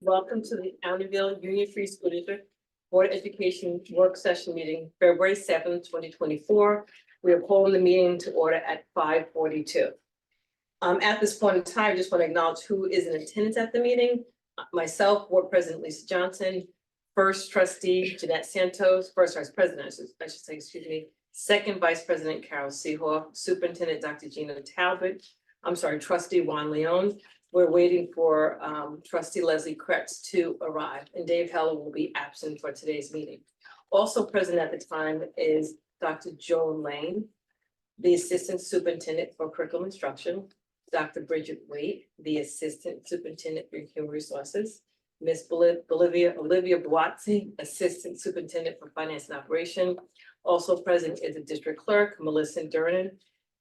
Welcome to the Amityville Union Free School District Board of Education Work Session Meeting, February 7th, 2024. We are calling the meeting to order at 5:42. At this point in time, I just want to acknowledge who is in attendance at the meeting. Myself, Board President Lisa Johnson, First Trustee Jeanette Santos, First Vice President, I should say, excuse me, Second Vice President Carol Seahawk, Superintendent Dr. Gina Talbot, Trustee Juan Leon. We're waiting for Trustee Leslie Kretz to arrive, and Dave Heller will be absent for today's meeting. Also present at the time is Dr. Joan Lane, the Assistant Superintendent for Curriculum Instruction, Dr. Bridget Waite, the Assistant Superintendent for Human Resources, Ms. Olivia Boazzi, Assistant Superintendent for Finance and Operation. Also present is the District Clerk, Melissa Durnan,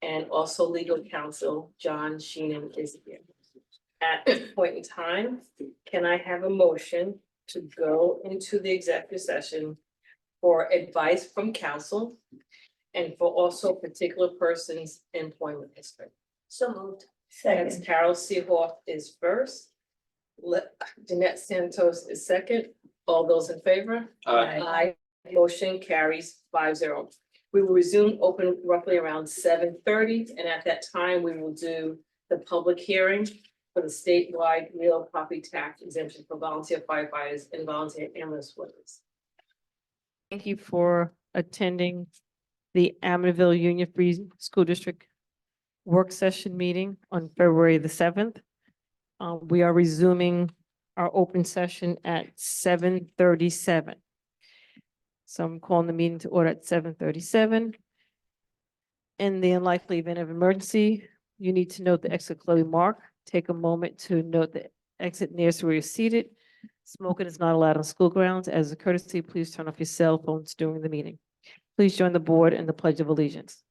and also Legal Counsel, John Sheenan is here. At this point in time, can I have a motion to go into the executive session for advice from counsel and for also particular person's employment history? So moved. That's Second. Carol Seahawk is first. Jeanette Santos is second. All those in favor? Aye. Motion carries 5-0. We will resume open roughly around 7:30, and at that time, we will do the public hearing for the statewide real property tax exemption for volunteer firefighters and volunteer ambulance workers. Thank you for attending the Amityville Union Free School District work session meeting on February the 7th. We are resuming our open session at 7:37. So I'm calling the meeting to order at 7:37. In the unlikely event of emergency, you need to note the exit clearly marked. Take a moment to note the exit nearest where you're seated. Smoking is not allowed on school grounds. As a courtesy, please turn off your cell phones during the meeting. Please join the board in the Pledge of Allegiance.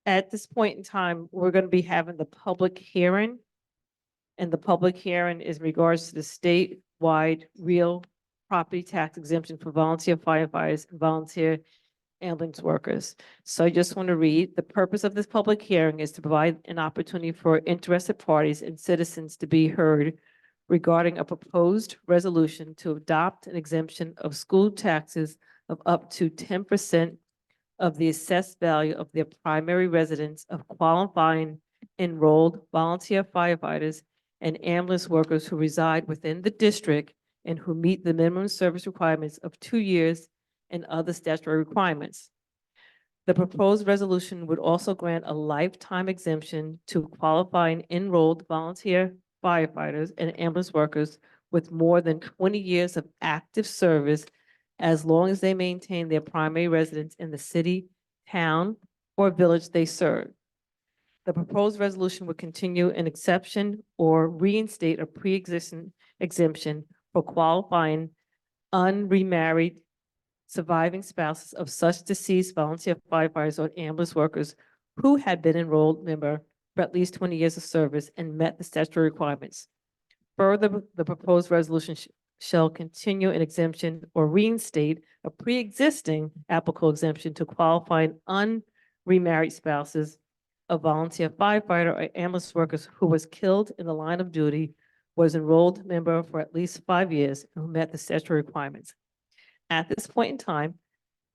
At this point in time, we're going to be having the public hearing. And the public hearing is in regards to the statewide real property tax exemption for volunteer firefighters and volunteer ambulance workers. So I just want to read, the purpose of this public hearing is to provide an opportunity for interested parties and citizens to be heard regarding a proposed resolution to adopt an exemption of school taxes of up to 10% of the assessed value of their primary residence of qualifying enrolled volunteer firefighters and ambulance workers who reside within the district and who meet the minimum service requirements of 2 years and other statutory requirements. The proposed resolution would also grant a lifetime exemption to qualifying enrolled volunteer firefighters and ambulance workers with more than 20 years of active service, as long as they maintain their primary residence in the city, town, or village they serve. The proposed resolution would continue an exception or reinstate a pre-existing exemption for qualifying unremarried surviving spouses of such deceased volunteer firefighters or ambulance workers who had been enrolled member for at least 20 years of service and met the statutory requirements. Further, the proposed resolution shall continue an exemption or reinstate a pre-existing applicable exemption to qualifying unremarried spouses of volunteer firefighter or ambulance workers who was killed in the line of duty, was enrolled member for at least 5 years, and who met the statutory requirements. At this point in time,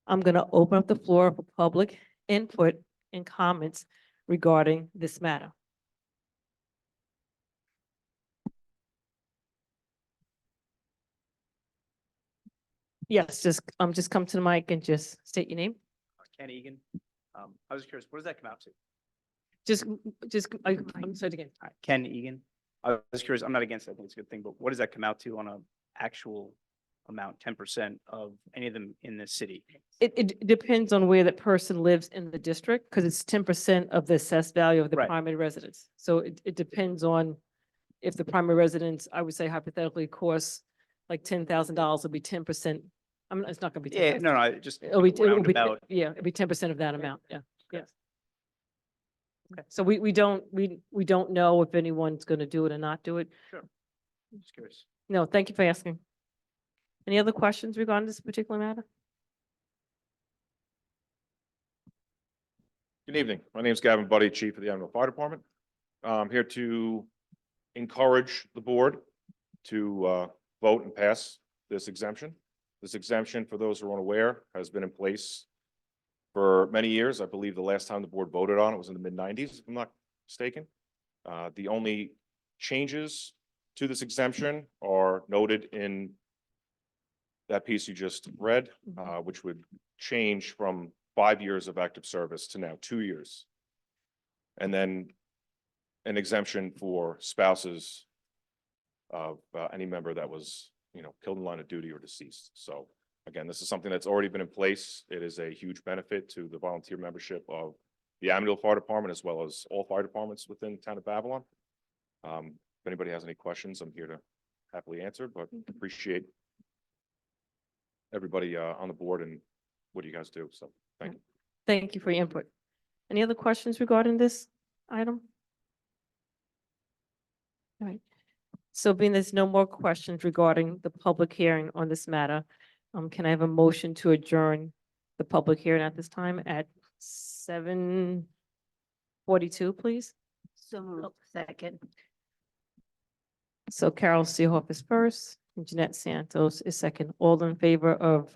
I'm going to open up the floor for public input and comments regarding this matter. Yes, just come to the mic and just state your name. Ken Egan. I was curious, what does that come out to? I'm sorry again. All right, Ken Egan. I was curious, I'm not against it, I think it's a good thing, but what does that come out to on a actual amount, 10% of any of them in the city? It depends on where that person lives in the district, because it's 10% of the assessed value of the Right. primary residence. So it depends on if the primary residence, I would say hypothetically costs like $10,000, it'll be 10%. I mean, it's not gonna be 10%. Yeah, no, I just It'll be roundabout. yeah, it'll be 10% of that amount. Yeah, yes. Okay, so we don't know if anyone's gonna do it or not do it. Sure. Just curious. No, thank you for asking. Any other questions regarding this particular matter? Good evening. My name is Gavin Buddy, Chief of the Amityville Fire Department. I'm here to encourage the board to vote and pass this exemption. This exemption, for those who are unaware, has been in place for many years. I believe the last time the board voted on it was in the mid-90s, if I'm not mistaken. The only changes to this exemption are noted in that piece you just read, which would change from 5 years of active service to now 2 years. And then an exemption for spouses of any member that was, killed in line of duty or deceased. So again, this is something that's already been in place. It is a huge benefit to the volunteer membership of the Amityville Fire Department, as well as all fire departments within the town of Babylon. If anybody has any questions, I'm here to happily answer, but appreciate everybody on the board and what you guys do. So thank you. Thank you for your input. Any other questions regarding this item? All right. So being there's no more questions regarding the public hearing on this matter, can I have a motion to adjourn the public hearing at this time at 7:42, please? So second. So Carol Seehoff is first, and Jeanette Santos is second. All in favor of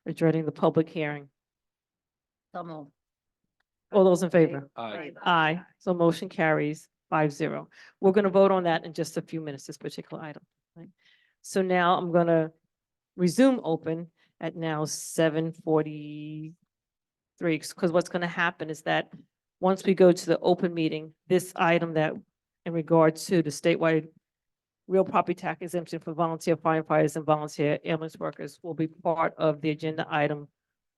adjourning the public hearing? So moved. All those in favor? Aye. Aye. So motion carries 5-0. We're going to vote on that in just a few minutes, this particular item. Right? So now I'm going to resume open at now 7:43, because what's going to happen is that once we go to the open meeting, this item that in regards to the statewide real property tax exemption for volunteer firefighters and volunteer ambulance workers will be part of the agenda item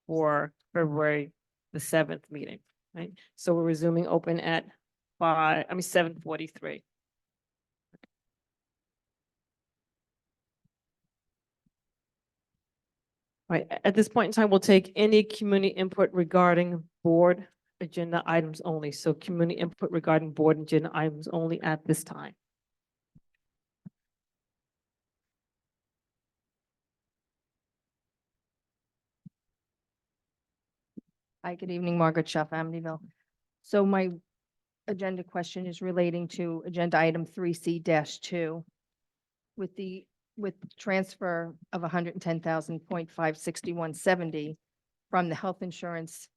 for February the 7th meeting, right? So we're resuming open at 7:43. Right, at this point in time, we'll take any community input regarding board agenda items only. So community input regarding board agenda items only at this time. Hi, good evening, Margaret Schuff, Amityville. So my agenda question is relating to agenda item 3C-2. With transfer of 110,561.70 from the health insurance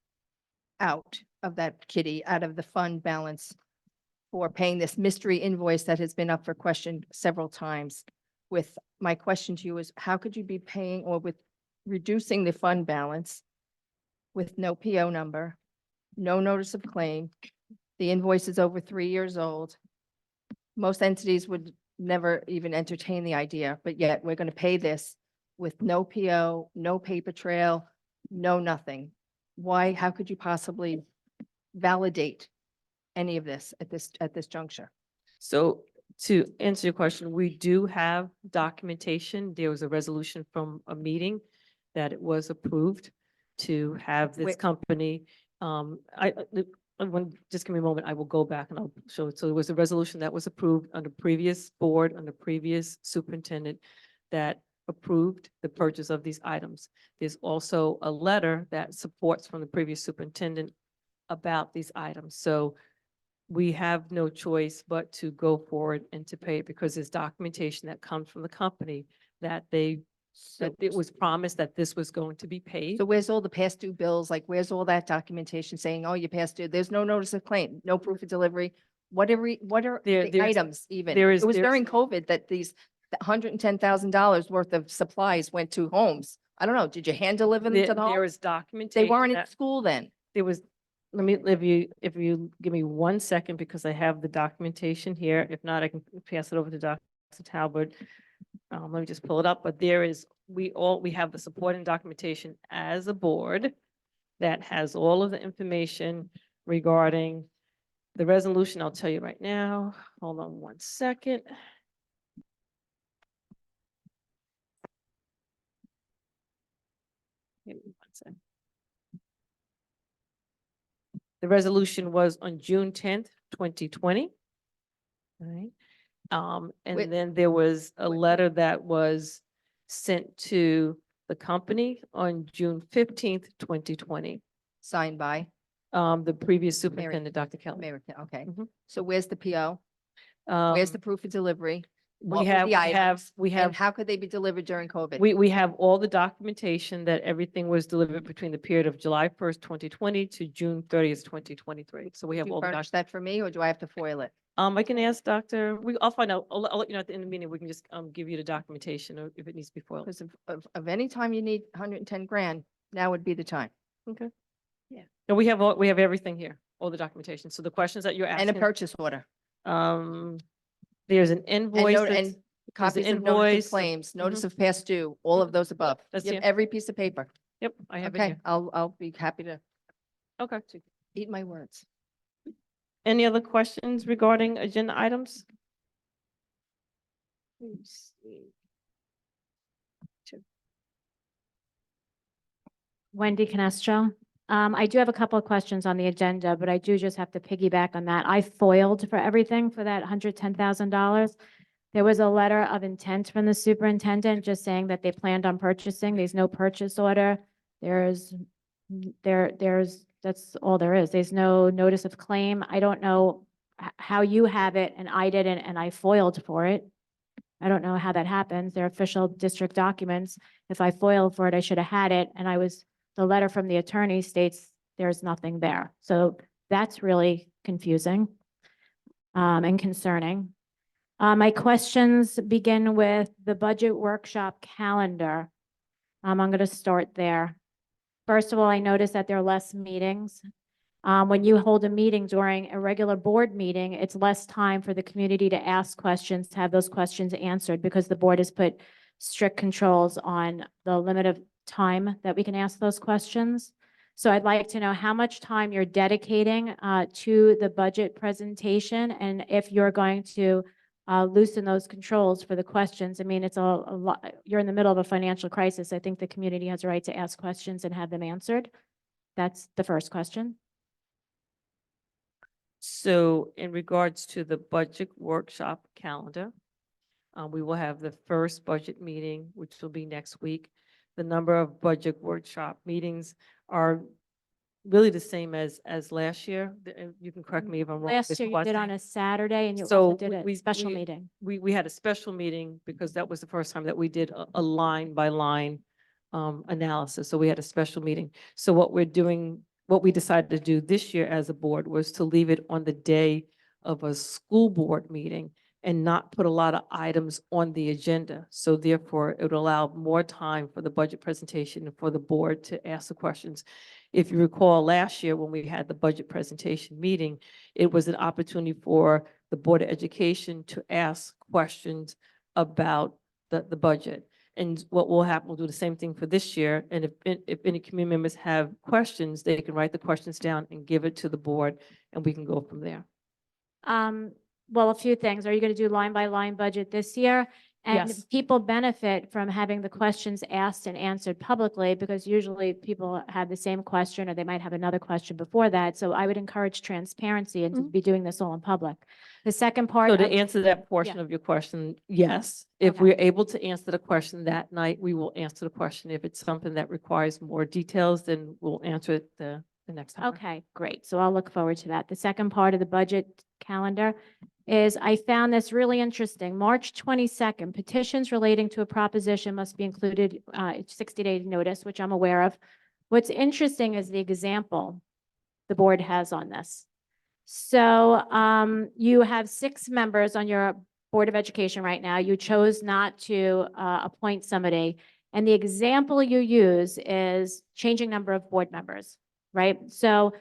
out of that kitty, out of the fund balance for paying this mystery invoice that has been up for question several times. With my question to you is, how could you be paying or with reducing the fund balance with no PO number, no notice of claim? The invoice is over 3 years old. Most entities would never even entertain the idea, but yet we're going to pay this with no PO, no paper trail, no nothing. Why, how could you possibly validate any of this at this juncture? So to answer your question, we do have documentation. There was a resolution from a meeting that it was approved to have this Wait. company. Just give me a moment. I will go back and I'll show it. So there was a resolution that was approved under previous board, under previous superintendent that approved the purchase of these items. There's also a letter that supports from the previous superintendent about these items. So we have no choice but to go forward and to pay it because there's documentation that comes from the company that that it was promised that this was going to be paid. So where's all the past due bills? Like, where's all that documentation saying, oh, you passed due? There's no notice of claim, no proof of delivery. What are the There's- items even? there It was there's- during COVID that these $110,000 worth of supplies went to homes. I don't know. Did you hand deliver them to the There home? is documentation. They weren't in that- school then. There was, if you give me 1 second, because I have the documentation here. If not, I can pass it over to Dr. Talbot. Let me just pull it up, but we have the supporting documentation as a board that has all of the information regarding the resolution. I'll tell you right now. Hold on 1 second. Give me 1 second. The resolution was on June 10th, 2020. All right. Wait. And then there was a letter that was sent to the company on June 15th, 2020. Signed by The previous superintendent, Dr. Kelly. American, okay. Mhm. So where's the PO? Where's the Um, proof of delivery? we What were have, the items? we And have, how could they be delivered during COVID? we have all the documentation that everything was delivered between the period of July 1st, 2020 to June 30th, 2023. So we Did have you all the furnish that for me, or do I have to foil it? I can ask Dr. I'll find out. I'll let you know at the end of the meeting. We can just give you the documentation or if it needs to be foiled. Because of any time you need 110 grand, now would be the time. Okay. Yeah. No, we have everything here, all the documentation. So the questions that you're And asking. a purchase order. There's an And invoice. note, that's- and copies of notice invoice, of claims, notice mhm. of past due, all of those above. That's You have here. every piece of paper. Yep, I have it Okay, here. I'll be happy to Okay. eat my words. Any other questions regarding agenda items? Let me see. Wendy Canestro. I do have a couple of questions on the agenda, but I do just have to piggyback on that. I foiled for everything for that $110,000. There was a letter of intent from the superintendent just saying that they planned on purchasing. There's no purchase order. There's, that's all there is. There's no notice of claim. I don't know how you have it and I didn't, and I foiled for it. I don't know how that happens. They're official district documents. If I foiled for it, I should have had it. And the letter from the attorney states there's nothing there. So that's really confusing and concerning. My questions begin with the budget workshop calendar. I'm going to start there. First of all, I noticed that there are less meetings. When you hold a meeting during a regular board meeting, it's less time for the community to ask questions, to have those questions answered, because the board has put strict controls on the limit of time that we can ask those questions. So I'd like to know how much time you're dedicating to the budget presentation, and if you're going to loosen those controls for the questions. I mean, it's a lot, you're in the middle of a financial crisis. I think the community has a right to ask questions and have them answered. That's the first question. So in regards to the budget workshop calendar, we will have the first budget meeting, which will be next week. The number of budget workshop meetings are really the same as last year. You can correct me if I'm wrong. Last Ms. year you did on Quasi. a Saturday and you So also did a special meeting. We had a special meeting because that was the first time that we did a line by line analysis. So we had a special meeting. So what we decided to do this year as a board was to leave it on the day of a school board meeting and not put a lot of items on the agenda. So therefore, it would allow more time for the budget presentation and for the board to ask the questions. If you recall last year when we had the budget presentation meeting, it was an opportunity for the Board of Education to ask questions about the budget. And what will happen, we'll do the same thing for this year. And if any community members have questions, they can write the questions down and give it to the board, and we can go from there. Well, a few things. Are you going to do line by line budget this year? And Yes. people benefit from having the questions asked and answered publicly, because usually people have the same question or they might have another question before that. So I would encourage transparency and to be doing this all in public. The second part So to of, answer that portion of your question, yes. If Okay. we're able to answer the question that night, we will answer the question. If it's something that requires more details, then we'll answer it the next time. okay, great. So I'll look forward to that. The second part of the budget calendar is, I found this really interesting. March 22nd, petitions relating to a proposition must be included, 60-day notice, which I'm aware of. What's interesting is the example the board has on this. So you have 6 members on your Board of Education right now. You chose not to appoint somebody. And the example you use is changing number of board members, right? So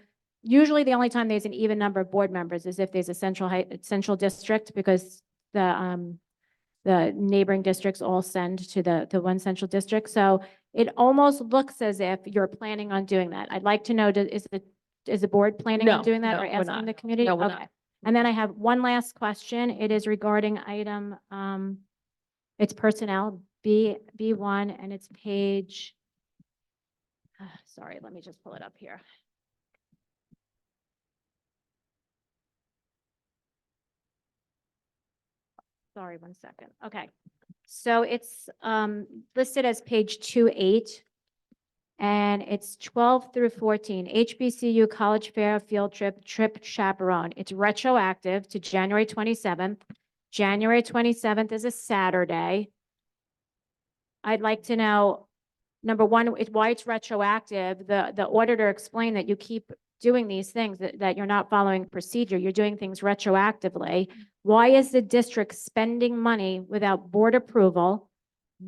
usually the only time there's an even number of board members is if there's a central district, because the neighboring districts all send to the one central district. So it almost looks as if you're planning on doing that. I'd like to know, is the board planning on No, doing that no, or we're asking not. the community? No, we're Okay. not. And then I have one last question. It is regarding item, it's personnel, B1, and it's page, sorry, let me just pull it up here. sorry, one second. Okay. So it's listed as page 28. And it's 12 through 14, HBCU College Fair Field Trip Chaperone. It's retroactive to January 27th. January 27th is a Saturday. I'd like to know, number one, why it's retroactive. The auditor explained that you keep doing these things, that you're not following procedure. You're doing things retroactively. Why is the district spending money without board approval?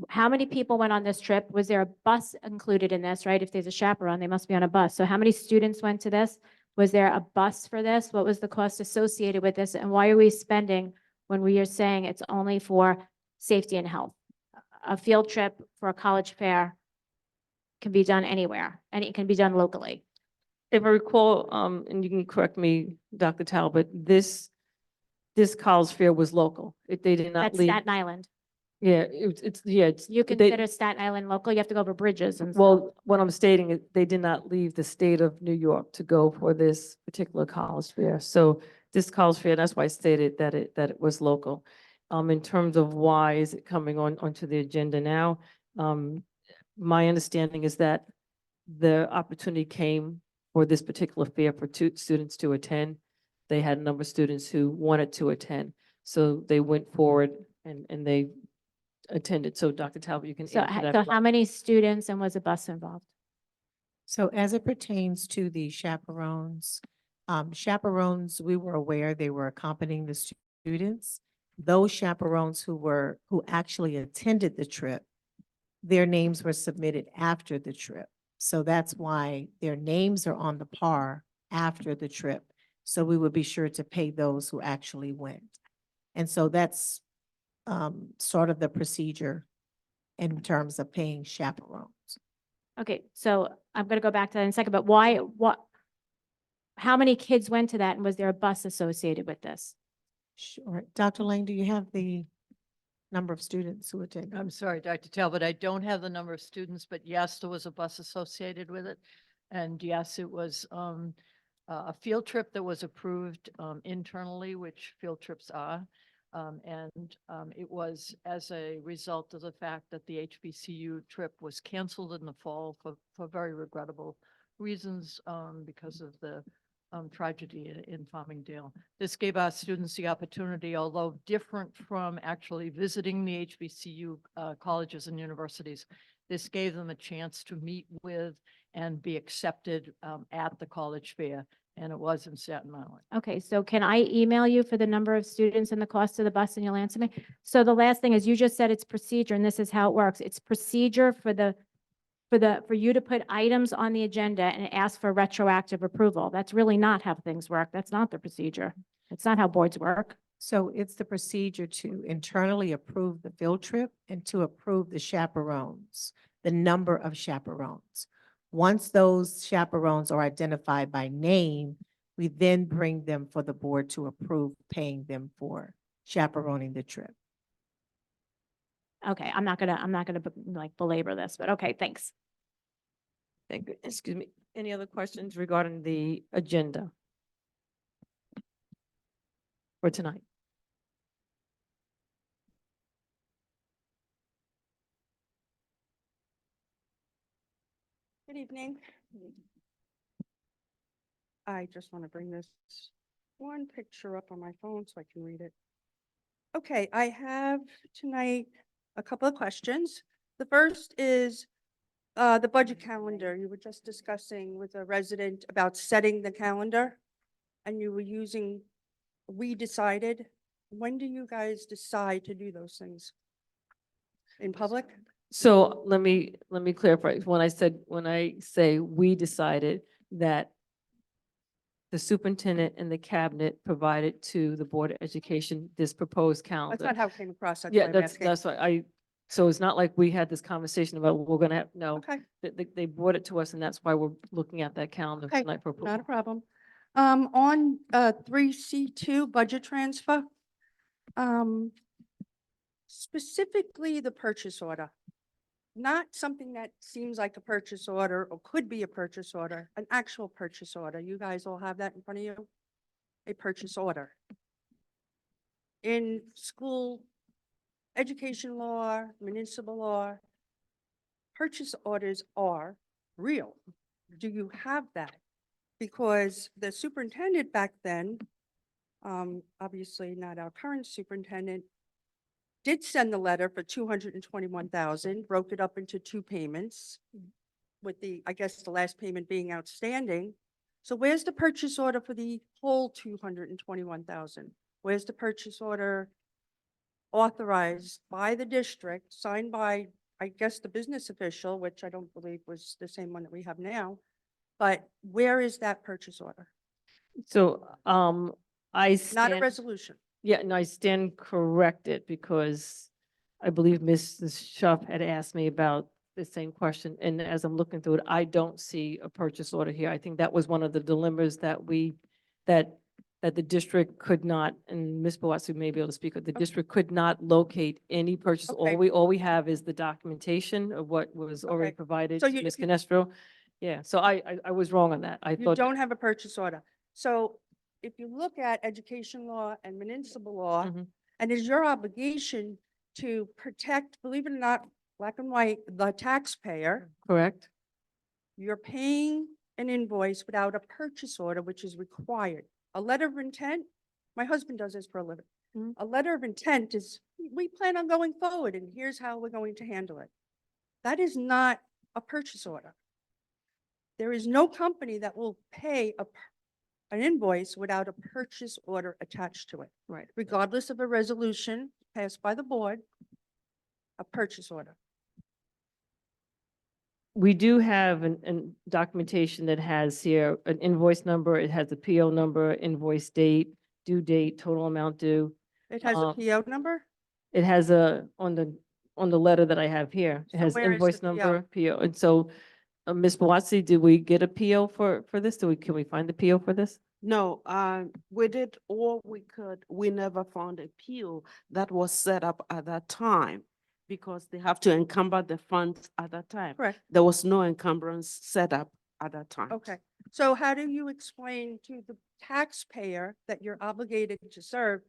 How many people went on this trip? Was there a bus included in this, right? If there's a chaperone, they must be on a bus. So how many students went to this? Was there a bus for this? What was the cost associated with this? And why are we spending when we are saying it's only for safety and health? A field trip for a college fair can be done anywhere, and it can be done locally. If I recall, and you can correct me, Dr. Talbot, this college fair was local. They did not That's leave. Staten Island. Yeah, it's. You they- consider Staten Island local, you have to go over bridges and stuff. Well, what I'm stating is they did not leave the state of New York to go for this particular college fair. So this college fair, that's why I stated that it was local. In terms of why is it coming onto the agenda now? My understanding is that the opportunity came for this particular fair for two students to attend. They had a number of students who wanted to attend. So they went forward and they attended. So Dr. Talbot, you can So, answer that. so how many students and was a bus involved? So as it pertains to the chaperones, we were aware they were accompanying the students. Those chaperones who actually attended the trip, their names were submitted after the trip. So that's why their names are on the par after the trip. So we would be sure to pay those who actually went. And so that's sort of the procedure in terms of paying chaperones. Okay, so I'm gonna go back to that in a second, but how many kids went to that and was there a bus associated with this? Sure. Dr. Lang, do you have the number of students who attended? I'm sorry, Dr. Talbot, I don't have the number of students, but yes, there was a bus associated with it. And yes, it was a field trip that was approved internally, which field trips are. It was as a result of the fact that the HBCU trip was canceled in the fall for very regrettable reasons because of the tragedy in Farmingdale. This gave our students the opportunity, although different from actually visiting the HBCU colleges and universities, this gave them a chance to meet with and be accepted at the college fair. And it was in Staten Island. Okay, so can I email you for the number of students and the cost of the bus and you'll answer me? So the last thing is you just said it's procedure and this is how it works. It's procedure for you to put items on the agenda and ask for retroactive approval. That's really not how things work. That's not the procedure. It's not how boards work. So it's the procedure to internally approve the field trip and to approve the chaperones, the number of chaperones. Once those chaperones are identified by name, we then bring them for the board to approve paying them for chaperoning the trip. Okay, I'm not gonna like belabor this, but okay, thanks. Thank you. Excuse me. Any other questions regarding the agenda for tonight? Good evening. I just want to bring this one picture up on my phone so I can read it. Okay, I have tonight a couple of questions. The first is the budget calendar. You were just discussing with a resident about setting the calendar and you were using, we decided. When do you guys decide to do those things? In public? So let me clarify. When I say we decided that the superintendent and the cabinet provided to the Board of Education this proposed calendar. That's not how it came across. That's why Yeah, I'm asking. that's why so it's not like we had this conversation about we're gonna have, no, Okay. they brought it to us and that's why we're looking at that calendar Okay, tonight for Not a approval. problem. On 3C2 budget transfer, specifically the purchase order, not something that seems like a purchase order or could be a purchase order, an actual purchase order. You guys all have that in front of you? A purchase order. In school education law, municipal law, purchase orders are real. Do you have that? Because the superintendent back then, obviously not our current superintendent, did send the letter for 221,000, broke it up into 2 payments with the, I guess, the last payment being outstanding. So where's the purchase order for the whole 221,000? Where's the purchase order authorized by the district, signed by, I guess, the business official, which I don't believe was the same one that we have now? But where is that purchase order? So, I Not a stand, resolution. yeah, and I stand corrected because I believe Mrs. Shuff had asked me about the same question. And as I'm looking through it, I don't see a purchase order here. I think that was one of the dilemmas that that the district could not, and Ms. Boatsu may be able to speak, the district could not locate any purchase. Okay. All we have is the documentation of what was already Okay. provided So to you- Ms. you- Canestro. Yeah, so I was wrong on that. I You thought, don't have a purchase order. So if you look at education law and municipal law, Mhm. and it's your obligation to protect, believe it or not, black and white, the taxpayer, correct? you're paying an invoice without a purchase order, which is required. A letter of intent, my husband does this for a living. Mhm. A letter of intent is, we plan on going forward and here's how we're going to handle it. That is not a purchase order. There is no company that will pay an invoice without a purchase order attached to it, Right. regardless of a resolution passed by the board, a purchase order. We do have an documentation that has here an invoice number, it has a PO number, invoice date, due date, total amount due. It has a Um, PO number? It has on the letter that I have here, it So has where is invoice the PO? number, PO. And so, Ms. Bawatsi, did we get a PO for this? Can we find the PO for this? No, we did all we could. We never found a PO that was set up at that time because they have to encumber the funds at that time. Correct. There was no encumbrance set up at that time. Okay. So how do you explain to the taxpayer that you're obligated to serve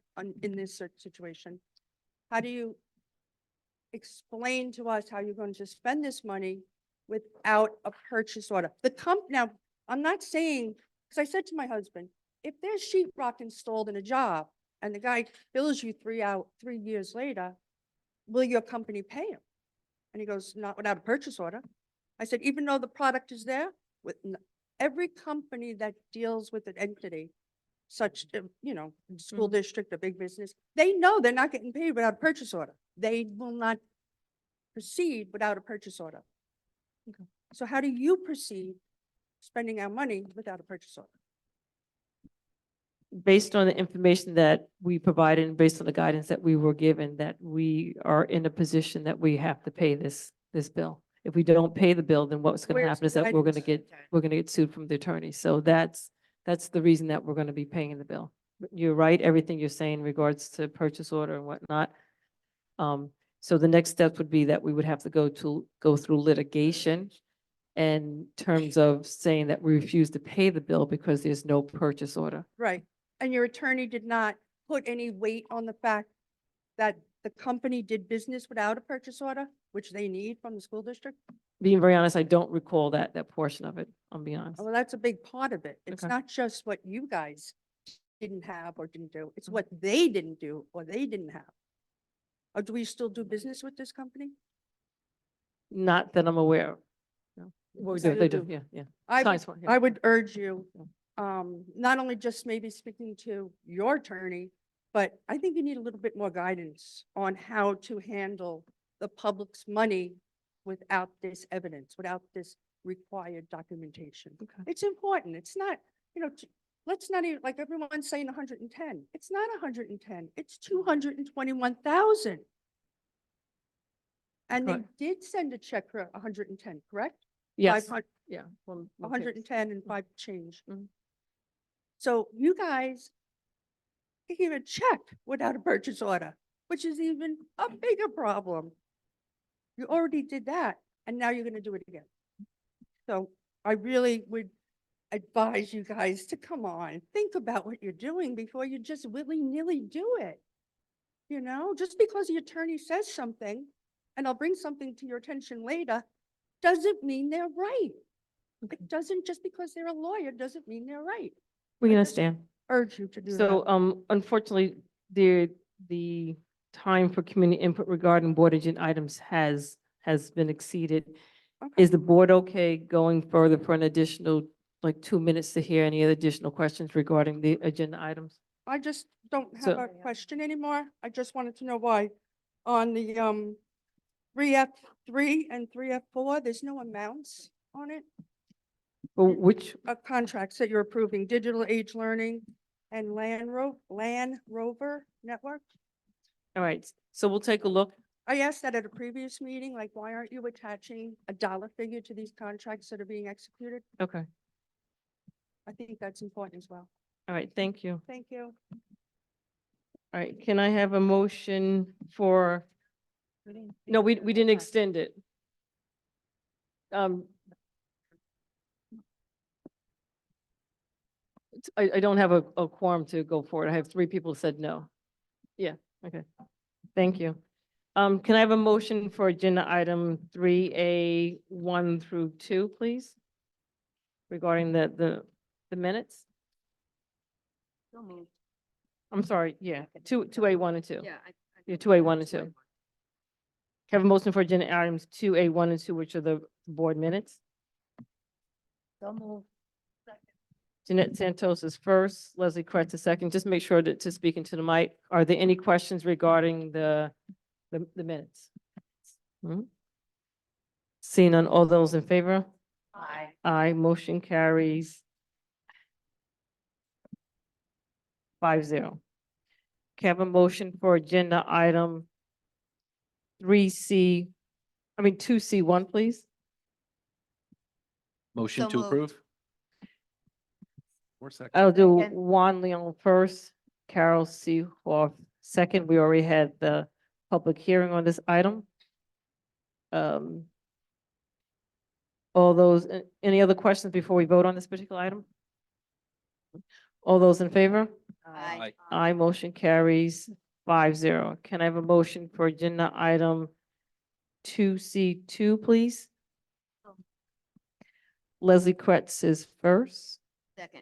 in this situation? How do you explain to us how you're going to spend this money without a purchase order? Now, I'm not saying, because I said to my husband, if there's sheetrock installed in a job and the guy bills you 3 years later, will your company pay him? And he goes, not without a purchase order. I said, even though the product is there, every company that deals with an entity, such, school district, a big business, they know they're not getting paid without a purchase order. They will not proceed without a purchase order. Okay. So how do you proceed spending our money without a purchase order? Based on the information that we provided and based on the guidance that we were given, that we are in a position that we have to pay this bill. If we don't pay the bill, then what's going to Where's happen the is that we're going to guidance? get sued from the attorney. So that's the reason that we're going to be paying the bill. But you're right, everything you're saying in regards to purchase order and whatnot. So the next step would be that we would have to go through litigation in terms of saying that we refuse to pay the bill because there's no purchase order. Right. And your attorney did not put any weight on the fact that the company did business without a purchase order, which they need from the school district? Being very honest, I don't recall that portion of it, I'll be honest. Well, that's a big part of it. It's Okay. not just what you guys didn't have or didn't do. It's Mhm. what they didn't do or they didn't have. Or do we still do business with this company? Not that I'm aware of. No. Well, Okay. they do, yeah. I Science would, one, yeah. I would urge you, Yeah. not only just maybe speaking to your attorney, but I think you need a little bit more guidance on how to handle the public's money without this evidence, without this required documentation. Okay. It's important. It's not, let's not even, like everyone's saying 110. It's not 110. It's 221,000. And they Correct. did send a check for 110, correct? Yes, 500 yeah. Well, okay. 110 and 5 change. Mhm. So you guys give a check without a purchase order, which is even a bigger problem. You already did that, and now you're gonna do it again. So I really would advise you guys to come on, think about what you're doing before you just willy-nilly do it. You know, just because the attorney says something, and I'll bring something to your attention later, doesn't mean they're right. It doesn't, just because they're a lawyer, doesn't mean they're right. We I just understand. Urge you to do that. So, unfortunately, the time for community input regarding board agenda items has been exceeded. Okay. Is the board okay going further for an additional, like, 2 minutes to hear any additional questions regarding the agenda items? I just don't have So- a question anymore. I just wanted to know why on the 3F3 and 3F4, there's no amounts on it. Well, which, Contracts that you're approving, Digital Age Learning and Land Rover Network. all right, so we'll take a look. I asked that at a previous meeting, like, why aren't you attaching a dollar figure to these contracts that are being executed? Okay, I think that's important as well. all right, thank you. Thank you. All right, can I have a motion for, no, we didn't extend it. I don't have a quorum to go for it. I have 3 people said no. Yeah, okay. Thank you. Can I have a motion for agenda item 3A 1 through 2, please? Regarding the minutes? I'm sorry, yeah, 2A 1 and 2. Yeah, 2A 1 and 2. Have a motion for agenda items 2A 1 and 2, which are the board minutes. Jeanette Santos is first, Leslie Kretz is second. Just make sure to speak into the mic. Are there any questions regarding the minutes? Hmm? Seeing none, all those in favor? Aye. Aye, motion carries 5-0. Can I have a motion for agenda item 2C1, please? Motion to approve? Or second? I'll do Juan Leon first, Carol C. Hoff second. We already had the public hearing on this item. All those, any other questions before we vote on this particular item? All those in favor? Aye. Aye, motion carries 5-0. Can I have a motion for agenda item 2C2, please? Leslie Kretz is first. Second.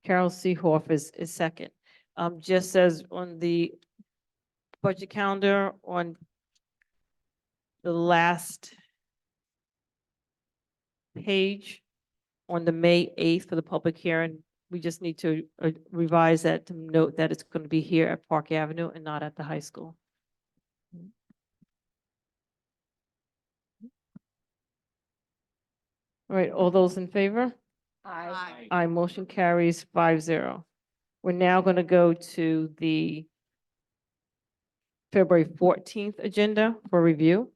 Carol Seehoff is second. Just as on the budget calendar on the last page on the May 8th for the public hearing, we just need to revise that to note that it's going to be here at Park Avenue and not at the high school. All right, all those in favor? Aye. Aye, motion carries 5-0. We're now going to go to the February 14th agenda for review.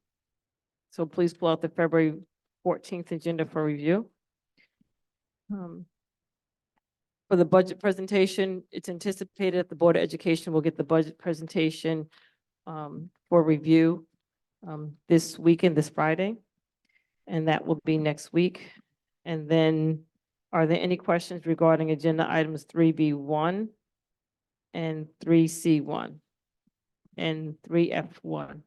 So please pull out the February 14th agenda for review. For the budget presentation, it's anticipated that the Board of Education will get the budget presentation for review this weekend, this Friday, and that will be next week. And then, are there any questions regarding agenda items 3B1 and 3C1 and 3F1?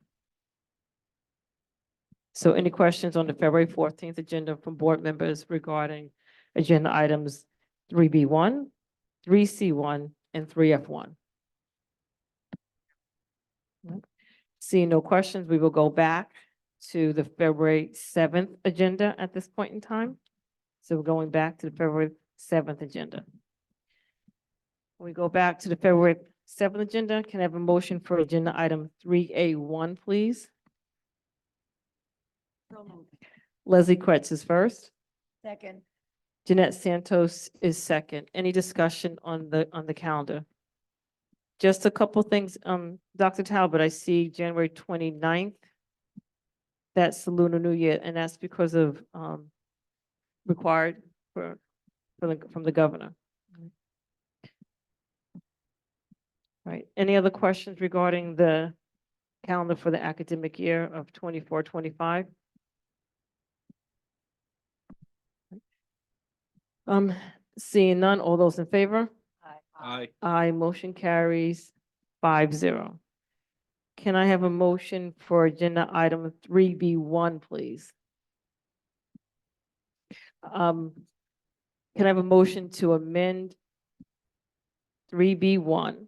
So any questions on the February 14th agenda from board members regarding agenda items 3B1, 3C1, and 3F1? Seeing no questions, we will go back to the February 7th agenda at this point in time. So we're going back to the February 7th agenda. When we go back to the February 7th agenda, can I have a motion for agenda item 3A1, please? Leslie Kretz is first. Second. Jeanette Santos is second. Any discussion on the calendar? Just a couple things, Dr. Talbot, I see January 29th. That's the Lunar New Year, and that's because of required from the governor. Right. Any other questions regarding the calendar for the academic year of 24-25? Seeing none, all those in favor? Aye. Aye, motion carries 5-0. Can I have a motion for agenda item 3B1, please? Can I have a motion to amend 3B1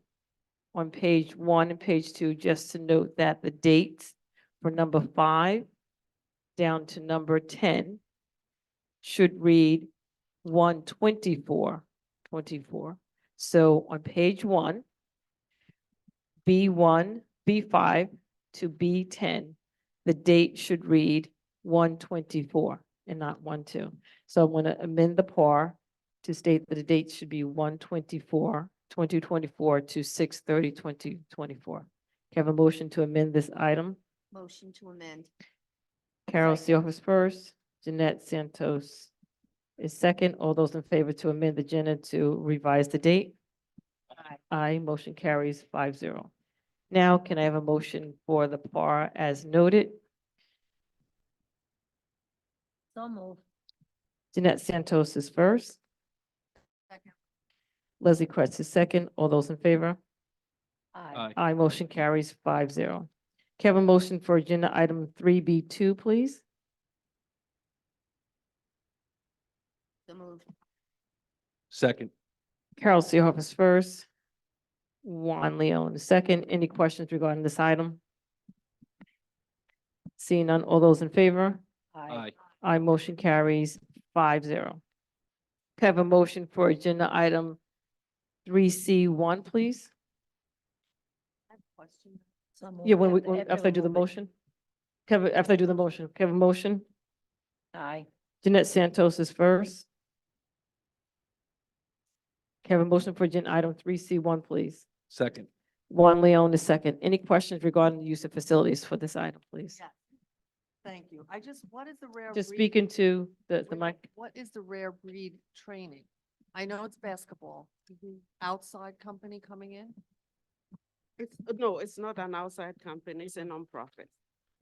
on page 1 and page 2, just to note that the dates for number 5 down to number 10 should read 1/24/24. So on page 1, B1, B5 to B10, the date should read 1/24 and not 1/2. So I'm going to amend the PAR to state that the date should be 1/24/2024 to 6/30/2024. Can I have a motion to amend this item? Motion to amend. Carol Second. Seoff is first, Jeanette Santos is second. All those in favor to amend the agenda to revise the date? Aye. Aye, motion carries 5-0. Now, can I have a motion for the PAR as noted? So move. Jeanette Santos is first. Second. Leslie Kretz is second. All those in favor? Aye. Aye, motion carries 5-0. Can I have a motion for agenda item 3B2, please? So moved. Second. Carol Seehoff is first. Juan Leon is second. Any questions regarding this item? Seeing none, all those in favor? Aye. Aye, motion carries 5-0. Can I have a motion for agenda item 3C1, please? So moved. Yeah, after I do the motion? Kevin, after I do the motion, can I have a motion? Aye. Jeanette Santos is first. Can I have a motion for agenda item 3C1, please? Second. Juan Leon is second. Any questions regarding the use of facilities for this item, please? Yeah. Thank you. what is the rare? Just breed- speak into the mic. What is the rare breed training? I know it's basketball. Outside company coming in? No, it's not an outside company, it's a nonprofit.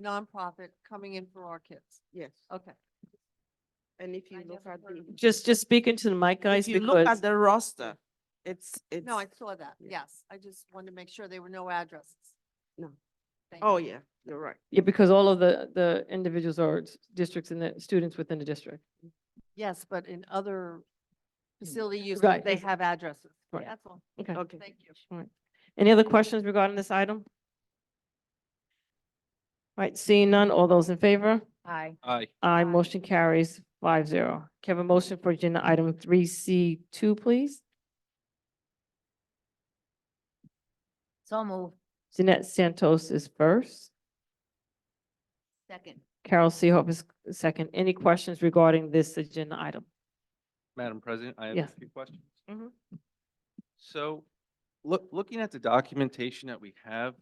Nonprofit coming in for our kids. Yes. Okay. And if you I look never at heard of the, it. Just speak into the mic, guys, if you look because at the roster, it's. No, I saw that. yeah. Yes. I just wanted to make sure there were no addresses. No. Thank Oh, you. yeah, you're right. yeah, because all of the individuals are districts and the students within the district. Yes, but in other facility uses, Right, they ex- have addresses. right. That's all. Okay. Okay. Thank you. Any other questions regarding this item? Right, seeing none, all those in favor? Aye. Aye. Aye, motion carries 5-0. Can I have a motion for agenda item 3C2, please? So move. Jeanette Santos is first. Second. Carol Seehoff is second. Any questions regarding this agenda item? Madam President, I have Yes. a few questions. Mhm. So, looking at the documentation that we have,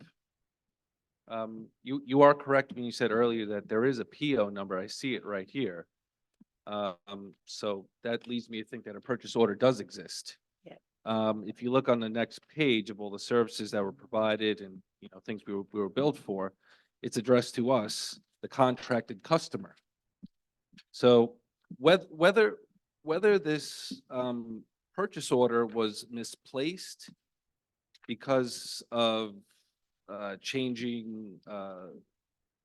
you are correct when you said earlier that there is a PO number. I see it right here. So that leads me to think that a purchase order does exist. Yeah. If you look on the next page of all the services that were provided and, things we were billed for, it's addressed to us, the contracted customer. So whether this purchase order was misplaced because of changing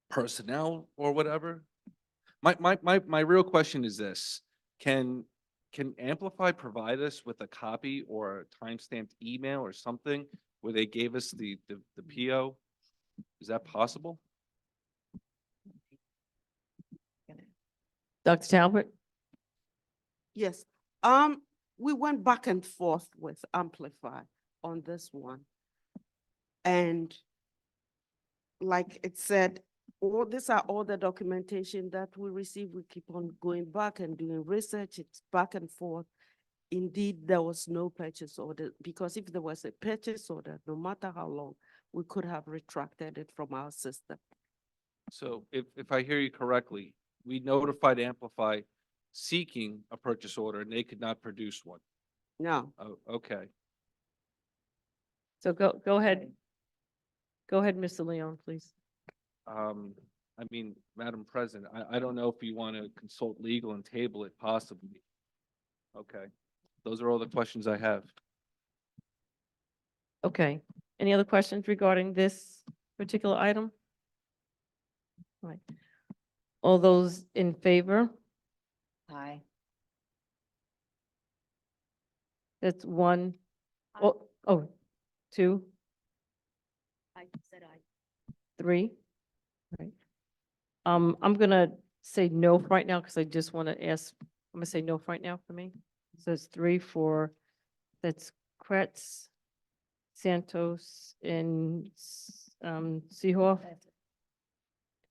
personnel or whatever. My real question is this: Can Amplify provide us with a copy or a timestamped email or something where they gave us the PO? Is that possible? Dr. Talbot? Yes, we went back and forth with Amplify on this one. And like it said, these are all the documentation that we receive. We keep on going back and doing research. It's back and forth. Indeed, there was no purchase order, because if there was a purchase order, no matter how long, we could have retracted it from our system. So if I hear you correctly, we notified Amplify seeking a purchase order and they could not produce one. No, Oh, okay. So go ahead. Go ahead, Mr. Leon, please. Madam President, I don't know if you want to consult legal and table it possibly. Okay, those are all the questions I have. Okay. Any other questions regarding this particular item? Right. All those in favor? Aye. That's one. Oh, two, I said aye. three. Right. I'm gonna say no for right now because I just want to ask, I'm gonna say no for right now for me. So it's 3, 4, that's Kretz, Santos, and Seehoff.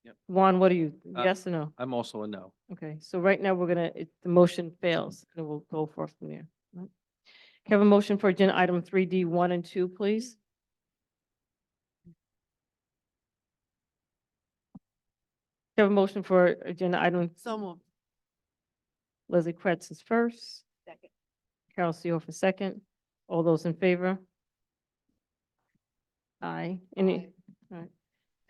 Yep. Juan, what are you, Uh, yes or no? I'm also a no. Okay, so right now we're gonna, the motion fails, and we'll go forth from there. Right. Can I have a motion for agenda item 3D 1 and 2, please? Can I have a motion for agenda item, So moved. Leslie Kretz is first. Second. Carol Seoff is second. All those in favor? Aye. Any? All right.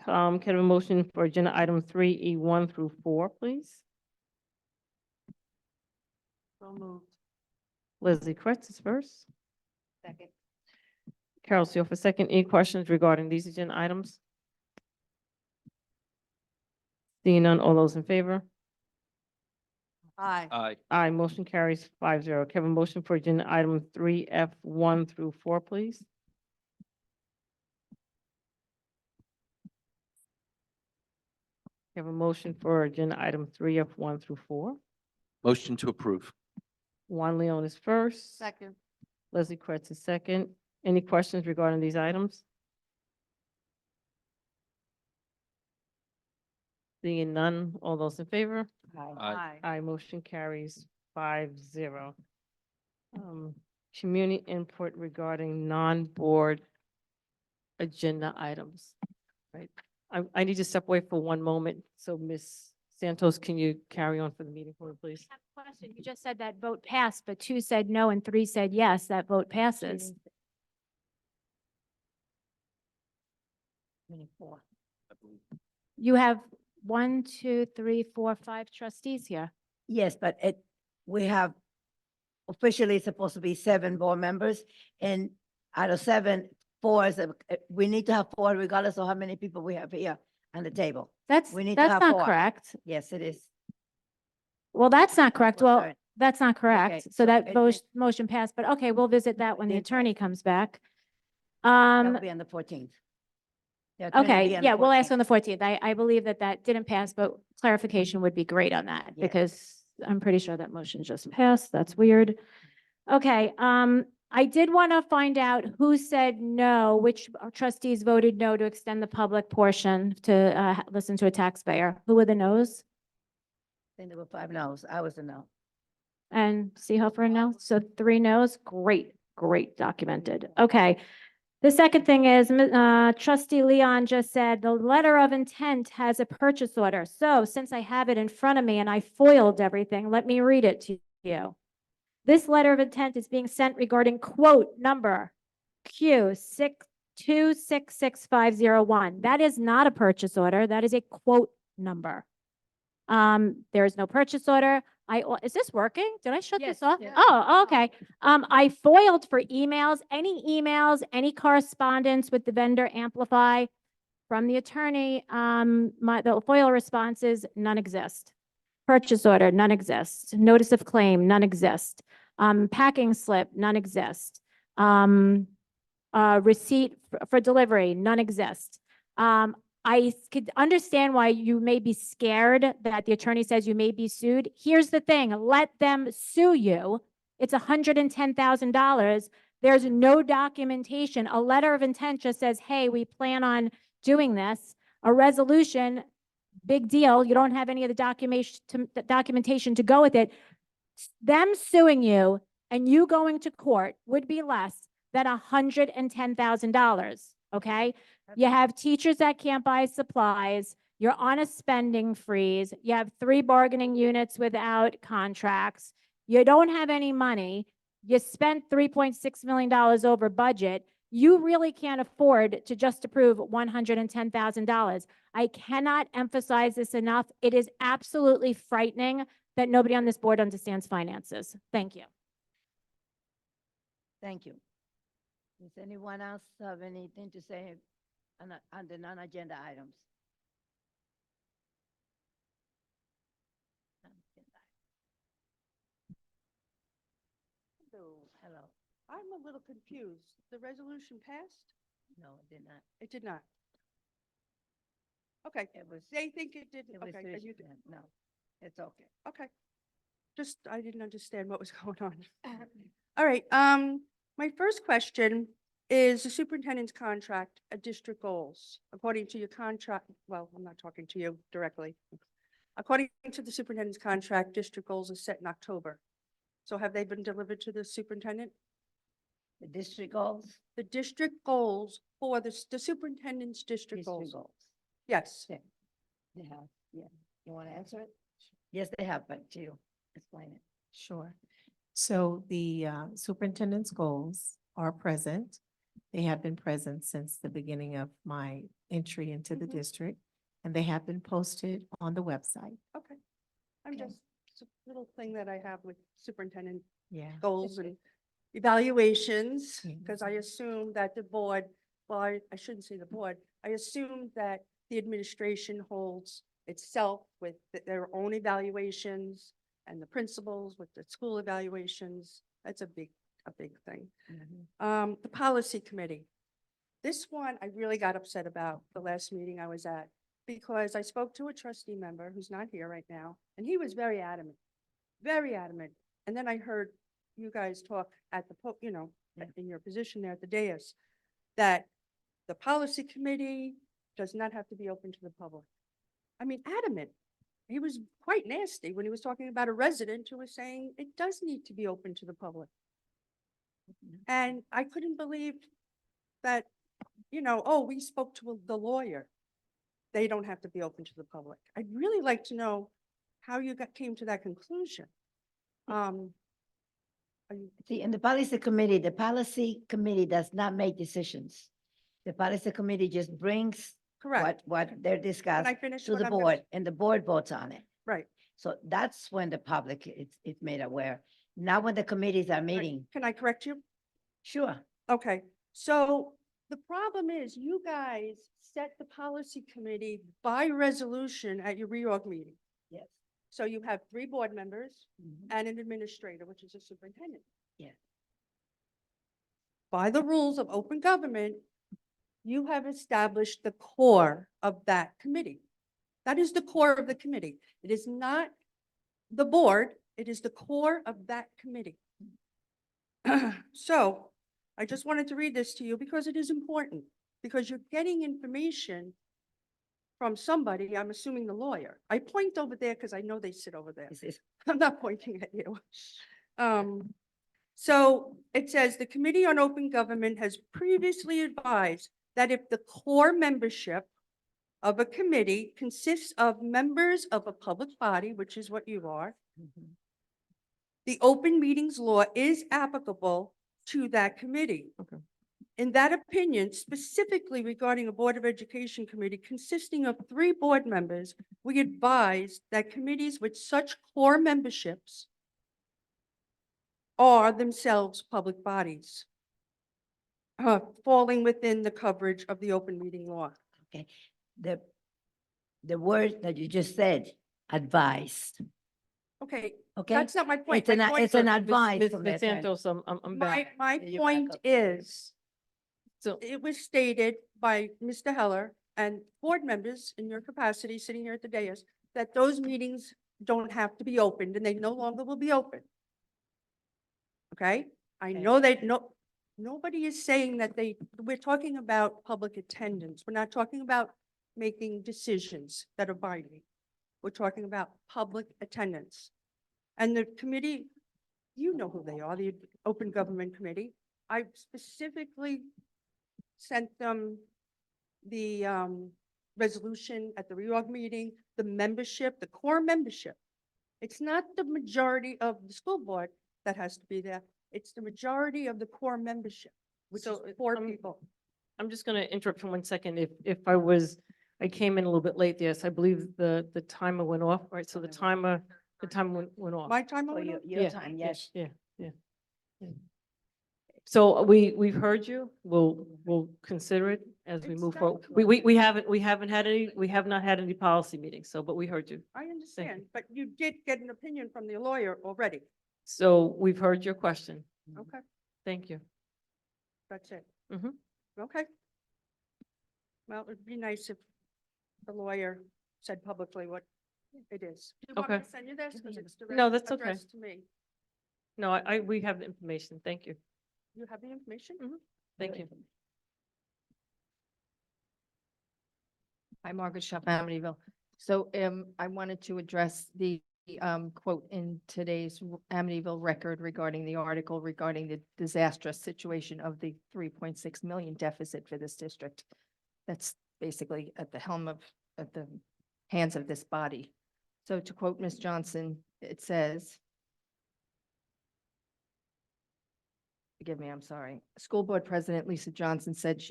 Can I have a motion for agenda item 3E 1 through 4, please? So moved. Leslie Kretz is first. Second. Carol Seoff is second. Any questions regarding these agenda items? Seeing none, all those in favor? Aye. Aye. Aye, motion carries 5-0. Can I have a motion for agenda item 3F 1 through 4, please? Can I have a motion for agenda item 3F 1 through 4? Motion to approve. Juan Leon is first. Second. Leslie Kretz is second. Any questions regarding these items? Seeing none, all those in favor? Aye. Aye, motion carries 5-0. Community input regarding non-board agenda items, right? I need to step away for one moment. So Ms. Santos, can you carry on for the meeting for me, please? I have a question. You just said that vote passed, but 2 said no and 3 said yes, that vote passes. 24. You have 1, 2, 3, 4, 5 trustees here. Yes, but we have officially supposed to be 7 board members, and out of 7, 4 is, we need to have 4 regardless of how many people we have here on the table. That's We need to have not 4. correct. Yes, it is. Well, that's not correct. Well, Well, sorry. that's not correct. So so that it- motion passed, but okay, we'll visit that when the think- attorney comes back. That'll be on the 14th. The attorney will Okay, be on the yeah, we'll ask 14th. on the 14th. I believe that didn't pass, but clarification would be great on that Yeah. because I'm pretty sure that motion just passed. That's weird. Okay, I did want to find out who said no, which trustees voted no to extend the public portion to listen to a taxpayer. Who were the no's? I think there were 5 no's. I was a no. And Seehofer, no? So 3 no's? Great, great, documented. Okay. The second thing is trustee Leon just said the letter of intent has a purchase order. So since I have it in front of me and I foiled everything, let me read it to you. This letter of intent is being sent regarding quote number Q2666501. That is not a purchase order. That is a quote number. There is no purchase order. Is this working? Did I shut this off? yes. Oh, okay. I foiled for emails, any correspondence with the vendor Amplify from the attorney. The FOIL responses, none exist. Purchase order, none exist. Notice of claim, none exist. Packing slip, none exist. Receipt for delivery, none exist. I could understand why you may be scared that the attorney says you may be sued. Here's the thing, let them sue you. It's $110,000. There's no documentation. A letter of intent just says, hey, we plan on doing this. A resolution, big deal. You don't have any of the documentation to go with it. Them suing you and you going to court would be less than $110,000, okay? You have teachers that can't buy supplies. You're on a spending freeze. You have 3 bargaining units without contracts. You don't have any money. You spent $3.6 million over budget. You really can't afford to just approve $110,000. I cannot emphasize this enough. It is absolutely frightening that nobody on this board understands finances. Thank you. Thank you. Does anyone else have anything to say on the non-agenda items. Non-agenda items. Hello. I'm a little confused. The resolution passed? No, it did not. It did not. Okay, It was, they think it did, it was, okay, and you, no, it's okay. okay. Just, I didn't understand what was going on. All right, my first question is the superintendent's contract, district goals. According to your contract, well, I'm not talking to you directly. According to the superintendent's contract, district goals are set in October. So have they been delivered to the superintendent? The district goals? The district goals for the superintendent's district District goals? goals. Yes. Yeah. They have, yeah. You want to answer it? Yes, they have, but you explain it. Sure. So the superintendent's goals are present. They have been present since the beginning of my entry into the Mhm. district, and they have been posted on the website. Okay. I'm Okay. just, it's a little thing that I have with superintendent Yeah. goals and evaluations, Mhm. because I assume that the board, well, I shouldn't say the board, I assume that the administration holds itself with their own evaluations and the principals with the school evaluations. That's a big thing. The policy committee. This one, I really got upset about the last meeting I was at, because I spoke to a trustee member who's not here right now, and he was very adamant. And then I heard you guys talk at the, in your position there at the dais, that the policy committee does not have to be open to the public. I mean, adamant. He was quite nasty when he was talking about a resident who was saying it does need to be open to the public. And I couldn't believe that, oh, we spoke to the lawyer. They don't have to be open to the public. I'd really like to know how you came to that conclusion. See, in the policy committee does not make decisions. The policy committee just brings Correct. what they're Can discussed I finish to what the I'm gonna- board, and the board votes on it. Right. So that's when the public is made aware, not when the committees are Right. meeting. Can I correct you? Sure. Okay, so the problem is you guys set the policy committee by resolution at your reorg meeting. Yes. So you have 3 board members Mhm. and an administrator, which is a superintendent. Yeah. By the rules of open government, you have established the core of that committee. That is the core of the committee. It is not the board, it is the core of that committee. So I just wanted to read this to you because it is important, because you're getting information from somebody, I'm assuming the lawyer. I point over there because I know they sit over there. This is- I'm not pointing at you. So it says, the Committee on Open Government has previously advised that if the core membership of a committee consists of members of a public body, which is what you are, Mhm. the open meetings law is applicable to that committee. Okay. In that opinion, specifically regarding a Board of Education committee consisting of 3 board members, we advise that committees with such core memberships are themselves public bodies, falling within the coverage of the open meeting law. Okay, the word that you just said, advised, Okay, okay? that's not my point. It's an, My point it's an is- advice Ms. from the Ms. attorney. Santos, I'm My, back. my You back point up. is, So, it was stated by Mr. Heller and board members in your capacity, sitting here at the dais, that those meetings don't have to be opened and they no longer will be open. Okay? I Okay. know that nobody is saying that we're talking about public attendance. We're not talking about making decisions that are binding. We're talking about public attendance. And the committee, you know who they are, the Open Government Committee. I specifically sent them the resolution at the reorg meeting, the membership, the core membership. It's not the majority of the school board that has to be there. It's the majority of the core membership, which is So, 4 people. I'm just gonna interrupt for 1 second. If I came in a little bit late, yes, I believe the timer went off, right? So the timer went off. My time For over your, now? your Yeah, time, yeah, yes. Yeah, So we've heard you. We'll consider it as we It's move not forward. wrong. We haven't had any, we have not had any policy meetings, so, but we heard you. I understand, but you did get an opinion from the lawyer already. So we've heard your question. Okay, Thank you. that's it. Mhm. Okay. Well, it'd be nice if the lawyer said publicly what it is. Do you want me Okay. to send you this? Because it's No, that's okay. addressed to me. No, we have the information. Thank you. You have the information? Thank you. Hi, Margaret Shop, Amityville. So I wanted to address the quote in today's Amityville record regarding the article regarding the disastrous situation of the 3.6 million deficit for this district. That's basically at the at the hands of this body. So to quote Ms. Johnson, it says, forgive me, I'm sorry. School Board President Lisa Johnson said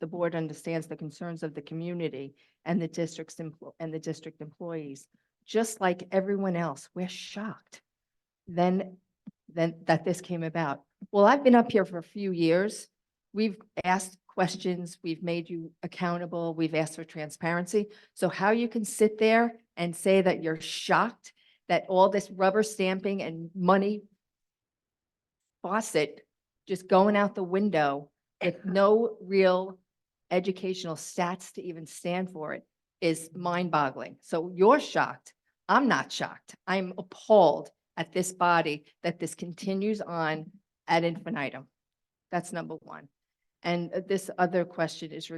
the board understands the concerns of the community and the district employees. Just like everyone else, we're shocked then that this came about. Well, I've been up here for a few years. We've asked questions, we've made you accountable, we've asked for transparency. So how you can sit there and say that you're shocked that all this rubber stamping and money faucet just going out the window with no real educational stats to even stand for it is mind-boggling. So you're shocked. I'm not shocked. I'm appalled at this body that this continues on ad infinitum. That's number one. And this other question is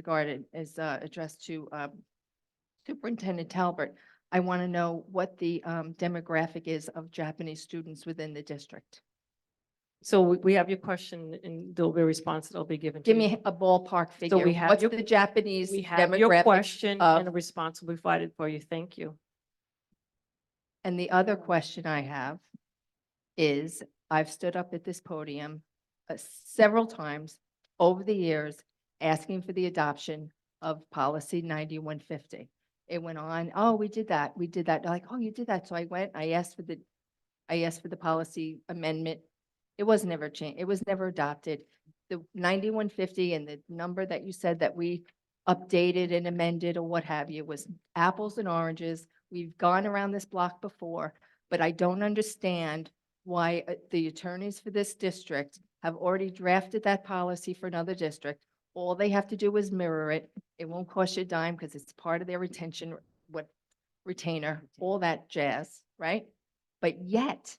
addressed to Superintendent Talbert. I want to know what the demographic is of Japanese students within the district. So we have your question and there'll be a response that'll be given to Give you. me a ballpark figure. we have What's your- the Japanese We have your demographic question of- and a response will be provided for you. Thank you. And the other question I have is, I've stood up at this podium several times over the years, asking for the adoption of policy 9150. It went on, oh, we did that. They're like, oh, you did that. So I went, I asked for the policy amendment. It was never changed. It was never adopted. The 9150 and the number that you said that we updated and amended or what have you was apples and oranges. We've gone around this block before, but I don't understand why the attorneys for this district have already drafted that policy for another district. All they have to do is mirror it. It won't cost you a dime because it's part of their retainer, all that jazz, right? But yet,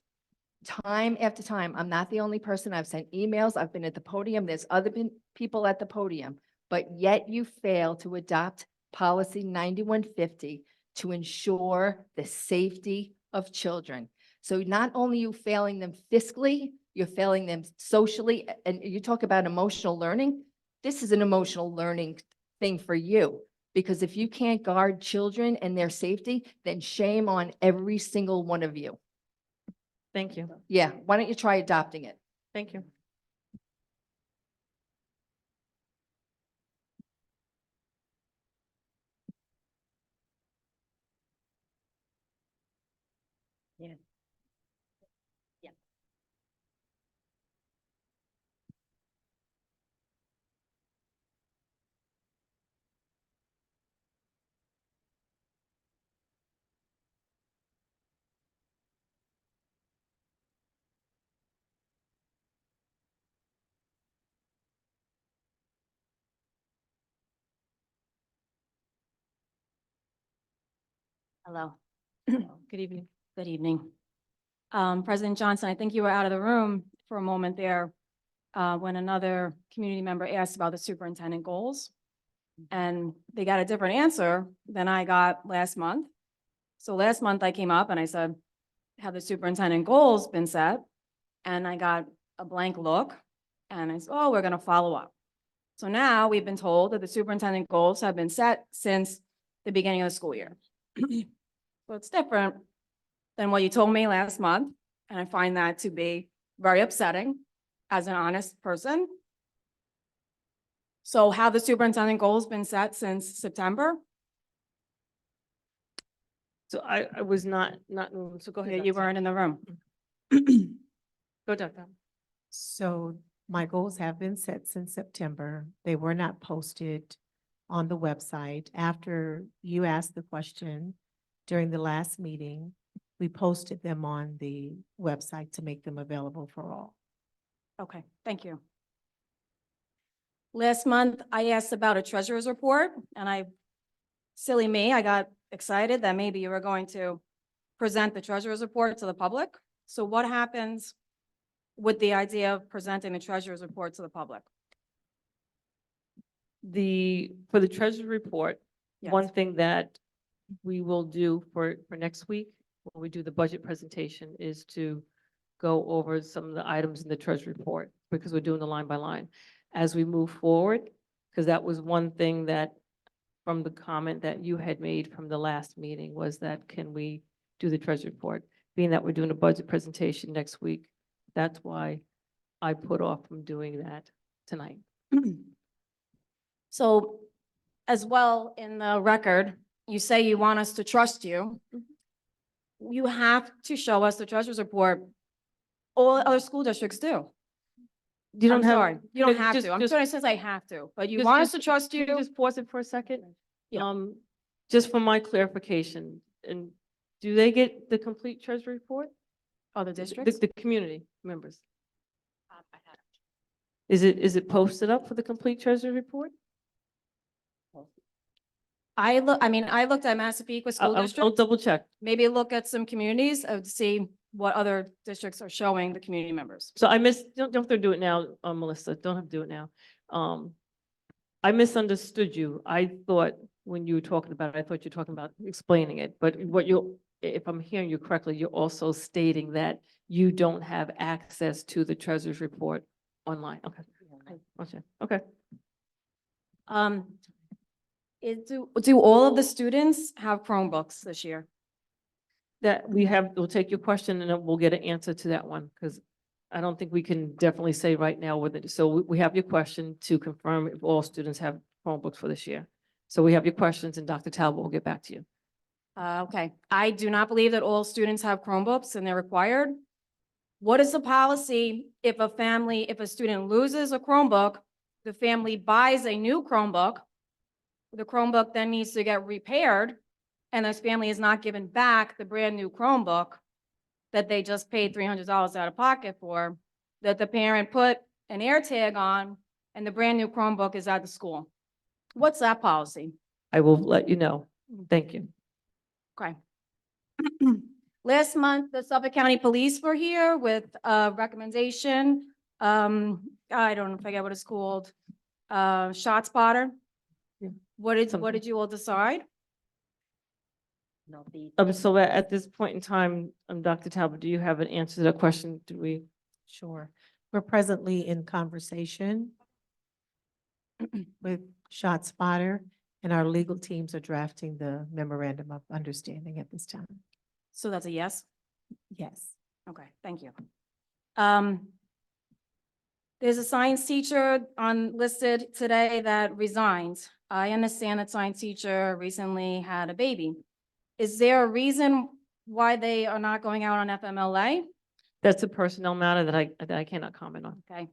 time after time, I'm not the only person. I've sent emails. I've been at the podium. There's other people at the podium, but yet you fail to adopt policy 9150 to ensure the safety of children. So not only are you failing them fiscally, you're failing them socially, and you talk about emotional learning. This is an emotional learning thing for you, because if you can't guard children and their safety, then shame on every single one of you. Thank you. Yeah, why don't you try adopting it? Thank you. Hello, Good evening. good evening. President Johnson, I think you were out of the room for a moment there when another community member asked about the superintendent goals. And they got a different answer than I got last month. So last month I came up and I said, have the superintendent goals been set? And I got a blank look and I said, oh, we're going to follow up. So now we've been told that the superintendent goals have been set since the beginning of the school year. So it's different than what you told me last month. And I find that to be very upsetting as an honest person. So have the superintendent goals been set since September? So I was not, so go ahead. You Dr. weren't in the room. Go, Dr. So My goals have been set since September. They were not posted on the website. After you asked the question during the last meeting, we posted them on the website to make them available for all. Okay, thank you. Last month, I asked about a treasurer's report, and silly me, I got excited that maybe you were going to present the treasurer's report to the public. So what happens with the idea of presenting the treasurer's report to the public? For the treasury report, Yes. one thing that we will do for next week, when we do the budget presentation, is to go over some of the items in the treasury report, because we're doing the line by line. As we move forward, because that was one thing that, from the comment that you had made from the last meeting, was that can we do the treasury report? Being that we're doing a budget presentation next week, that's why I put off from doing that tonight. So as well, in the record, you say you want us to trust you. You have to show us the treasurer's report. All other school districts do. You don't I'm have. sorry, you don't have just- to. I'm just- sorry, it says I have to, but you just- want us to just- trust can you. Just pause it for a second. Yeah. Just for my clarification, and do they get the complete treasury report? Other The- districts? The community members. Is it posted up for the complete treasury report? I looked at Massapequa School I'll District, double check. maybe look at some communities to see what other districts are showing the community members. So I missed, don't have to do it now, Melissa, don't have to do it now. I misunderstood you. I thought when you were talking about it, I thought you were talking about explaining it, but if I'm hearing you correctly, you're also stating that you don't have access to the treasurer's report online. Okay. Okay. Do all of the students have Chromebooks this year? That we'll take your question and then we'll get an answer to that one, because I don't think we can definitely say right now whether, so we have your question to confirm if all students have Chromebooks for this year. So we have your questions and Dr. Talbot will get back to you. Okay, I do not believe that all students have Chromebooks and they're required. What is the policy if a student loses a Chromebook, the family buys a new Chromebook, the Chromebook then needs to get repaired, and this family is not given back the brand new Chromebook that they just paid $300 out of pocket for, that the parent put an air tag on, and the brand new Chromebook is at the school? What's that policy? I will let you know. Thank you. Okay. Last month, the Suffolk County Police were here with a recommendation. I forget what it's called. Shot spotter. Yeah. What did Something. you all decide? So at this point in time, Dr. Talbot, do you have an answer to that question? Do we? Sure. We're presently in conversation with ShotSpotter, and our legal teams are drafting the memorandum of understanding at this time. So that's a yes? Yes. Okay, thank you. There's a science teacher listed today that resigned. I understand that science teacher recently had a baby. Is there a reason why they are not going out on FMLA? That's a personnel matter that I cannot comment on. Okay.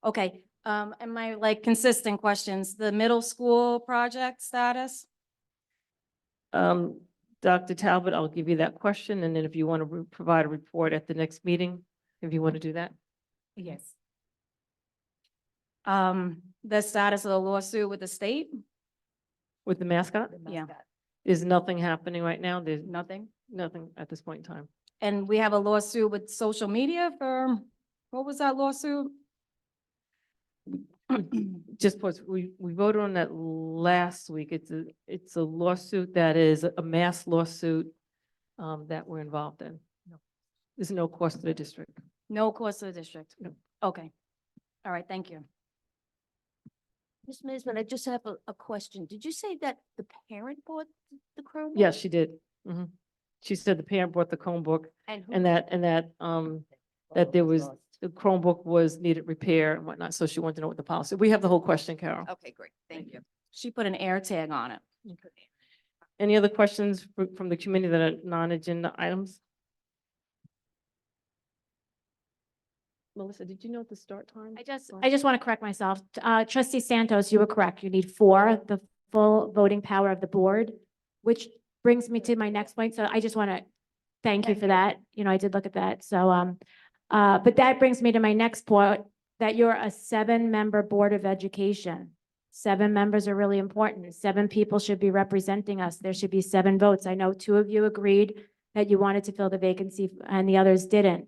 Okay, and my consistent questions, the middle school project status? Dr. Talbot, I'll give you that question, and then if you want to provide a report at the next meeting, if you want to do that. Yes. The status of the lawsuit with the state? With the mascot? Yeah, There's nothing happening right now. There's nothing. nothing at this point in time. And we have a lawsuit with social media for, what was that lawsuit? Just pause, we voted on that last week. It's a lawsuit that is a mass lawsuit that we're involved in. There's no cost to the district. No cost to the district? No. Okay. All right, thank you. Ms. Misman, I just have a question. Did you say that the parent bought the Chromebook? Yes, she did. She said the parent bought the Chromebook And who? and that there was, the Chromebook needed repair and whatnot, so she wanted to know what the policy. We have the whole question, Carol. Okay, great. Thank you. She put an air tag on it. Any other questions from the committee that are non-agenda items? Melissa, did you know the start time? I just want to correct myself. Trustee Santos, you were correct. You need 4, the full voting power of the board, which brings me to my next point. So I just want to thank you for that. You know, I did look at that. So, but that brings me to my next point, that you're a 7-member Board of Education. 7 members are really important. 7 people should be representing us. There should be 7 votes. I know 2 of you agreed that you wanted to fill the vacancy and the others didn't.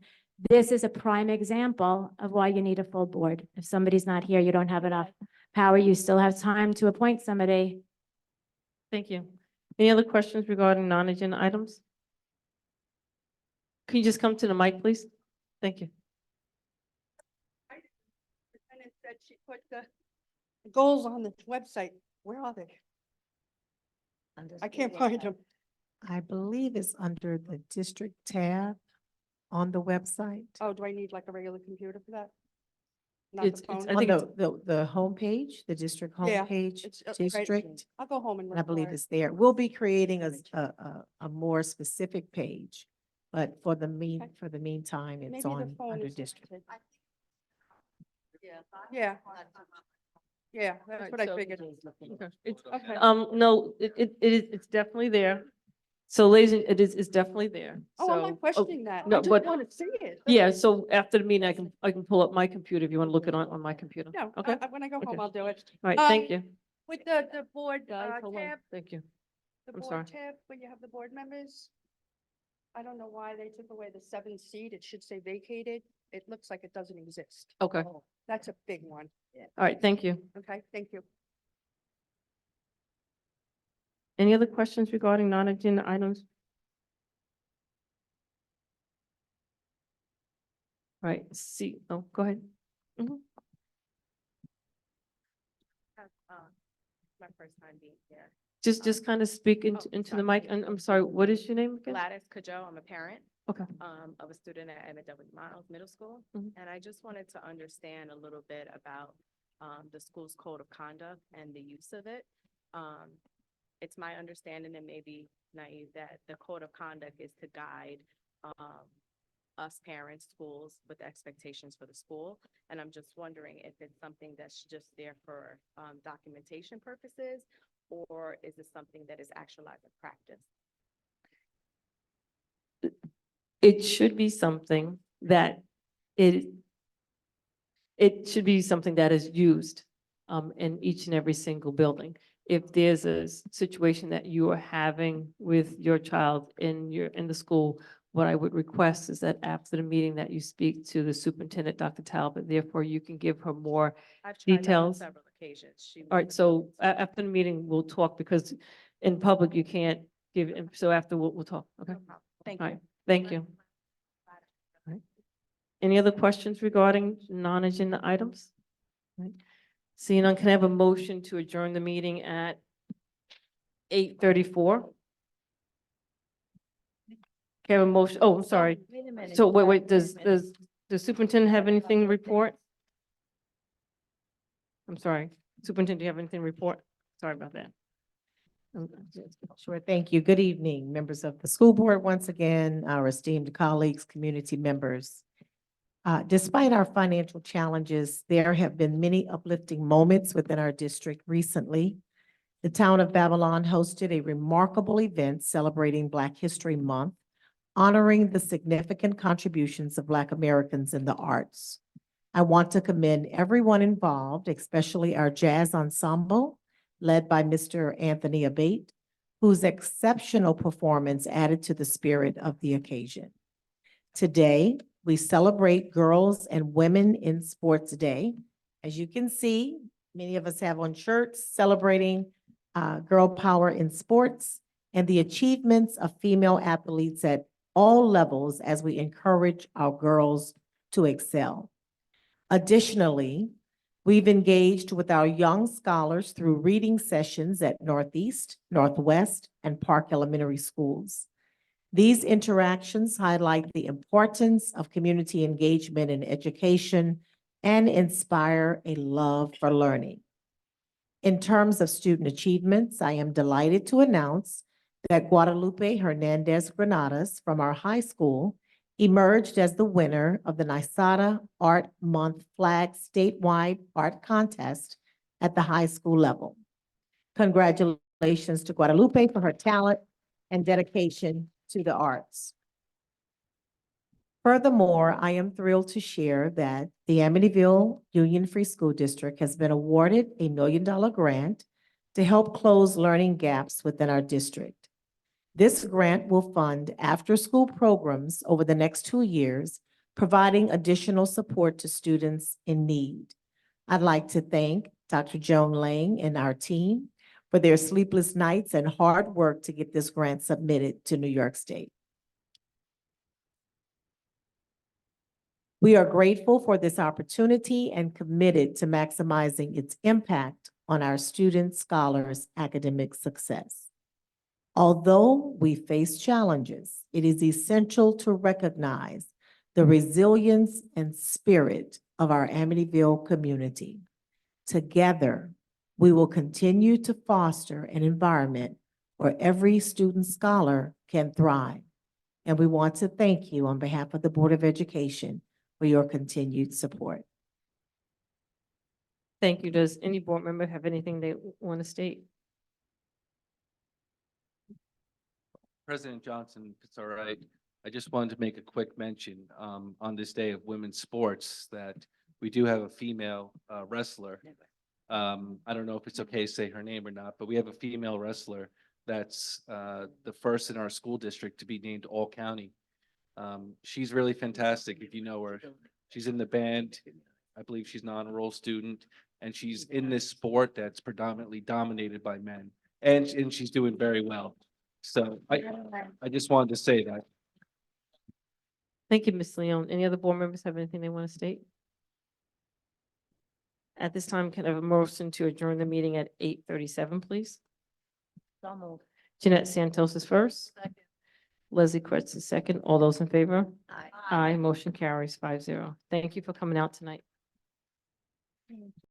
This is a prime example of why you need a full board. If somebody's not here, you don't have enough power. You still have time to appoint somebody. Thank you. Any other questions regarding non-agenda items? Can you just come to the mic, please? Thank you. Superintendent said she put the goals on the website. Where are they? I can't find them. I believe it's under the district tab on the website. Oh, do I need like a regular computer for that? Not It's- the it's- phone? I On think the homepage, the district Yeah, homepage, it's, right. district, I'll go home and and look I believe for it. it's there. We'll be creating a more specific page. But for the meantime, it's Maybe the on, phone under is district. limited. Yeah. Yeah, that's Alright, what I so- figured. Okay. It's- Okay. No, it's definitely there. So ladies, it's definitely there. Oh, I'm So- not questioning that. no, I just but- want to see it. Yeah, so after the meeting, I can pull up my computer if you want to look it on my computer. No, Okay? when I go home, Okay. I'll do it. All right, thank Um, you. With the board Guys, hold on. tab, Thank you. the I'm board sorry. tab, where you have the board members. I don't know why they took away the 7th seat. It should say vacated. It looks like it doesn't exist. Okay. That's a big one. All right, thank you. Okay, thank you. Any other questions regarding non-agenda items? All right, see, oh, go ahead. Mhm. My first time being here. Just kind of speak into the mic, and I'm sorry, what is your name again? Gladys Cajo, I'm a parent. Okay. Of a student at Amityville Miles Middle School. Mhm. And I just wanted to understand a little bit about, the school's code of conduct and the use of it. It's my understanding, and maybe naive, that the code of conduct is to guide, us parents, schools, with the expectations for the school. And I'm just wondering if it's something that's just there for, documentation purposes, or is it something that is actualized in practice? It should be something that it should be something that is used in each and every single building. If there's a situation that you are having with your child in the school, what I would request is that after the meeting that you speak to the superintendent, Dr. Talbot, therefore you can give her more. I've tried that on Details. several occasions. All right, so after the meeting, we'll talk, because in public you can't give, so after we'll talk, okay? No problem. Thank All you. right, thank you. All right. Any other questions regarding non-agenda items? All right. Seeing none, can I have a motion to adjourn the meeting at 8:34? Can I have a motion? Oh, I'm sorry. Wait a minute. So wait, does the superintendent have anything to report? I'm sorry. Superintendent, do you have anything to report? Sorry about that. Sure, thank you. Good evening, members of the school board, once again, our esteemed colleagues, community members. Despite our financial challenges, there have been many uplifting moments within our district recently. The town of Babylon hosted a remarkable event celebrating Black History Month, honoring the significant contributions of Black Americans in the arts. I want to commend everyone involved, especially our jazz ensemble, led by Mr. Anthony Abate, whose exceptional performance added to the spirit of the occasion. Today, we celebrate Girls and Women in Sports Day. As you can see, many of us have on shirts celebrating girl power in sports and the achievements of female athletes at all levels as we encourage our girls to excel. Additionally, we've engaged with our young scholars through reading sessions at Northeast, Northwest, and Park Elementary Schools. These interactions highlight the importance of community engagement in education and inspire a love for learning. In terms of student achievements, I am delighted to announce that Guadalupe Hernandez Granados from our high school emerged as the winner of the NYSADA Art Month Flag Statewide Art Contest at the high school level. Congratulations to Guadalupe for her talent and dedication to the arts. Furthermore, I am thrilled to share that the Amityville Union Free School District has been awarded a $1 million grant to help close learning gaps within our district. This grant will fund after-school programs over the next 2 years, providing additional support to students in need. I'd like to thank Dr. Joan Lang and our team for their sleepless nights and hard work to get this grant submitted to New York State. We are grateful for this opportunity and committed to maximizing its impact on our students, scholars' academic success. Although we face challenges, it is essential to recognize the resilience and spirit of our Amityville community. Together, we will continue to foster an environment where every student scholar can thrive. And we want to thank you on behalf of the Board of Education for your continued support. Thank you. Does any board member have anything they want to state? President Johnson, if it's all right, I just wanted to make a quick mention on this day of women's sports that we do have a female wrestler. I don't know if it's okay to say her name or not, but we have a female wrestler that's the first in our school district to be named All County. She's really fantastic if you know her. She's in the band. I believe she's an honor roll student, and she's in this sport that's predominantly dominated by men, and she's doing very well. So I just wanted to say that. Thank you, Ms. Leon. Any other board members have anything they want to state? At this time, can I have a motion to adjourn the meeting at 8:37, please? So moved. Jeanette Santos is first. Leslie Kretz is second. All those in favor? Aye. Aye. Motion carries 5-0. Thank you for coming out tonight.